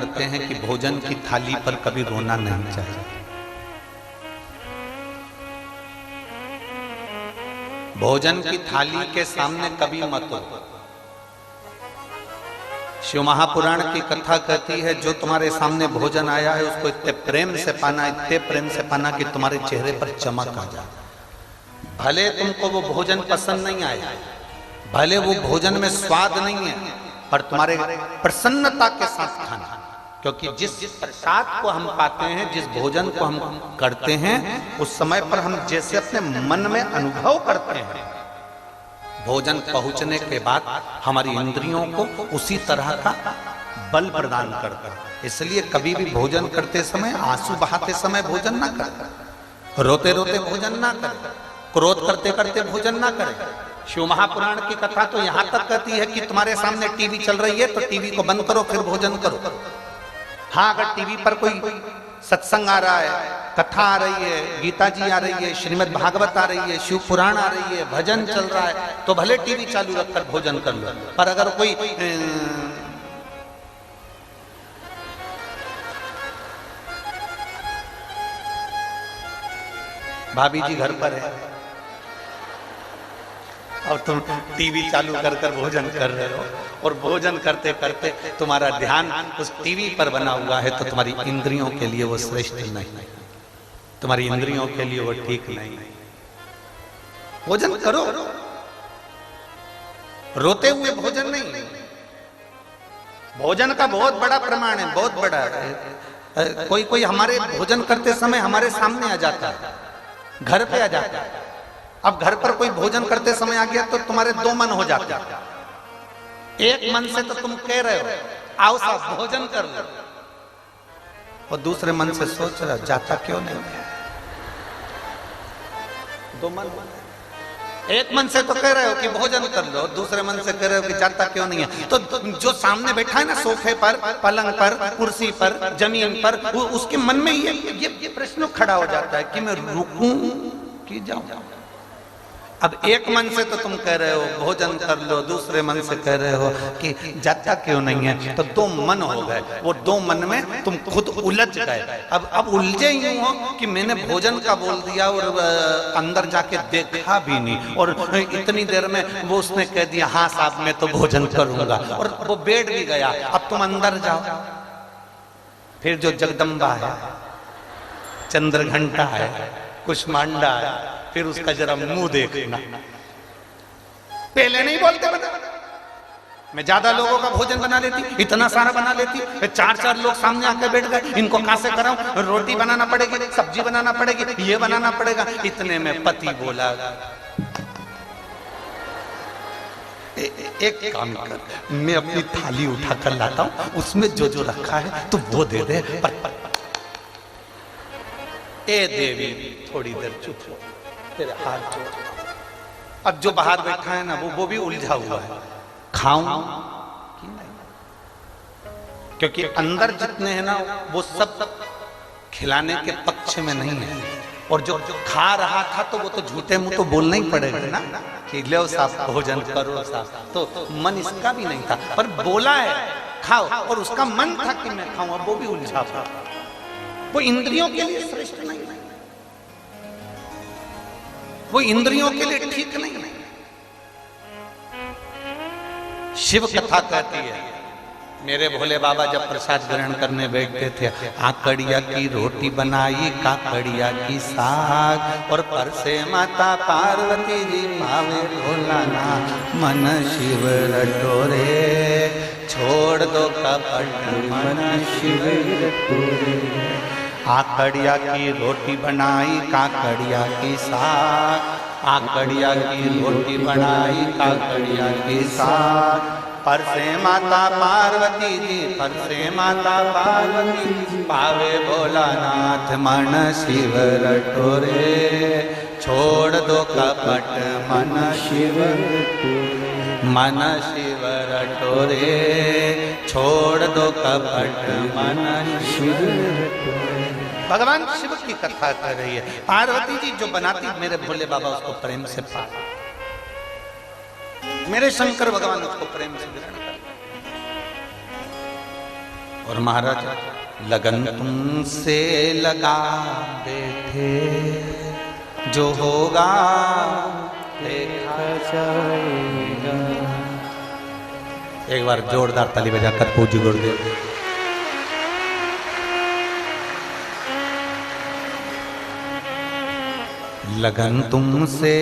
करते हैं कि भोजन की थाली पर कभी रोना नहीं चाहिए। भोजन की थाली के सामने कभी मत रो। शिव महापुराण की कथा कहती है जो तुम्हारे सामने भोजन आया है उसको इतने प्रेम से पाना, इतने प्रेम से पाना कि तुम्हारे चेहरे पर चमक आ जाए। भले तुमको वो भोजन पसंद नहीं आया, भले वो भोजन में स्वाद नहीं है, पर तुम्हारे प्रसन्नता के साथ खाना। क्योंकि जिस प्रसाद को हम पाते हैं, जिस भोजन को हम करते हैं, उस समय पर हम जैसे अपने मन में अनुभव करते हैं, भोजन पहुंचने के बाद हमारी इंद्रियों को उसी तरह का बल प्रदान करता है। इसलिए कभी भी भोजन करते समय आंसू बहाते समय भोजन ना करें, रोते रोते भोजन ना करें, क्रोध करते करते भोजन ना करें। शिव महापुराण की कथा तो यहां तक कहती है कि तुम्हारे सामने टीवी चल रही है तो टीवी को बंद करो फिर भोजन करो। हाँ, अगर टीवी पर कोई सत्संग आ रहा है, कथा आ रही है, गीता जी आ रही है, श्रीमद् भागवत आ रही है, शिव पुराण आ रही है, भजन चल रहा है, तो भले टीवी चालू रखकर भोजन कर लो। पर अगर कोई भाभी जी घर पर है और तुम टीवी चालू कर कर भोजन कर रहे हो और भोजन करते करते तुम्हारा ध्यान उस टीवी पर बना हुआ है, तो तुम्हारी इंद्रियों के लिए वो श्रेष्ठ नहीं, तुम्हारी इंद्रियों के लिए वो ठीक नहीं। भोजन करो, रोते हुए भोजन नहीं। भोजन का बहुत बड़ा प्रमाण है, बहुत बड़ा है। कोई कोई हमारे भोजन करते समय हमारे सामने आ जाता है, घर पे आ जाता है। अब घर पर कोई भोजन करते समय आ गया तो तुम्हारे दो मन हो जाते हैं। एक मन से तो तुम कह रहे हो आओ साहब भोजन कर लो, और दूसरे मन से सोच रहे हो जाता क्यों नहीं है। दो मन, एक मन से तो कह रहे हो कि भोजन कर लो, दूसरे मन से कह रहे हो कि जाता क्यों नहीं है। तो जो सामने बैठा है ना, सोफे पर, पलंग पर, कुर्सी पर, जमीन पर, उसके मन में ये प्रश्न खड़ा हो जाता है कि मैं रुकूं कि जाऊं। अब एक मन से तो तुम कह रहे हो भोजन कर लो, दूसरे मन से कह रहे हो कि जाता क्यों नहीं है, तो दो मन हो गए। वो दो मन में तुम खुद उलझ गए। अब उलझे यूं हो कि मैंने भोजन का बोल दिया और अंदर जाके देखा भी नहीं, और इतनी देर में वो उसने कह दिया हाँ साहब मैं तो भोजन करूंगा, और वो बैठ भी गया। अब तुम अंदर जाओ, फिर जो जगदम्बा है, चंद्रघंटा है, कुष्मांडा है, फिर उसका जरा मुंह देखना। पहले नहीं बोलते बता, मैं ज्यादा लोगों का भोजन बना लेती, इतना सारा बना लेती, चार चार लोग सामने आकर बैठ गए, इनको कहां से कराऊं, रोटी बनाना पड़ेगी, सब्जी बनाना पड़ेगी, ये बनाना पड़ेगा। इतने में पति बोला एक काम कर, मैं अपनी थाली उठा कर लाता हूं, उसमें जो जो रखा है तो वो दे दे। ए देवी थोड़ी देर चुप हो, तेरे हाथ जोड़। अब जो बाहर बैठा है ना वो भी उलझा हुआ है, खाऊं कि नहीं, क्योंकि अंदर जितने हैं ना वो सब खिलाने के पक्ष में नहीं है। और जो खा रहा था तो वो तो झूठे मुंह तो बोलना ही पड़ेगा ना कि लो साहब भोजन करो साहब, तो मन इसका भी नहीं था, पर बोला है खाओ, और उसका मन था कि मैं खाऊं, अब वो भी उलझा था। वो इंद्रियों के लिए श्रेष्ठ नहीं, वो इंद्रियों के लिए ठीक नहीं। शिव कथा कहती है मेरे भोले बाबा जब प्रसाद ग्रहण करने बैठते थे, आकड़िया की रोटी बनाई, काकड़िया की साग, और परसे माता पार्वती जी पावे भोलाना, मन शिव रटोरे, छोड़ दो कपट मन शिव रटोरे। आकड़िया की रोटी बनाई, काकड़िया की साग, आकड़िया की रोटी बनाई, काकड़िया की साग, परसे माता पार्वती जी, परसे माता पार्वती जी पावे भोलानाथ, मन शिव रटोरे, छोड़ दो कपट मन शिव रटोरे, मन शिव रटोरे, छोड़ दो कपट मन शिव रटोरे। भगवान शिव की कथा कर रही है। पार्वती जी जो बनाती, मेरे भोले बाबा उसको प्रेम से पा, मेरे शंकर भगवान उसको प्रेम से ग्रहण करते। और महाराज लगन तुमसे लगा बैठे, जो होगा देखा जाएगा। एक बार जोरदार ताली बजाकर पूज्य गुरुदेव। लगन तुमसे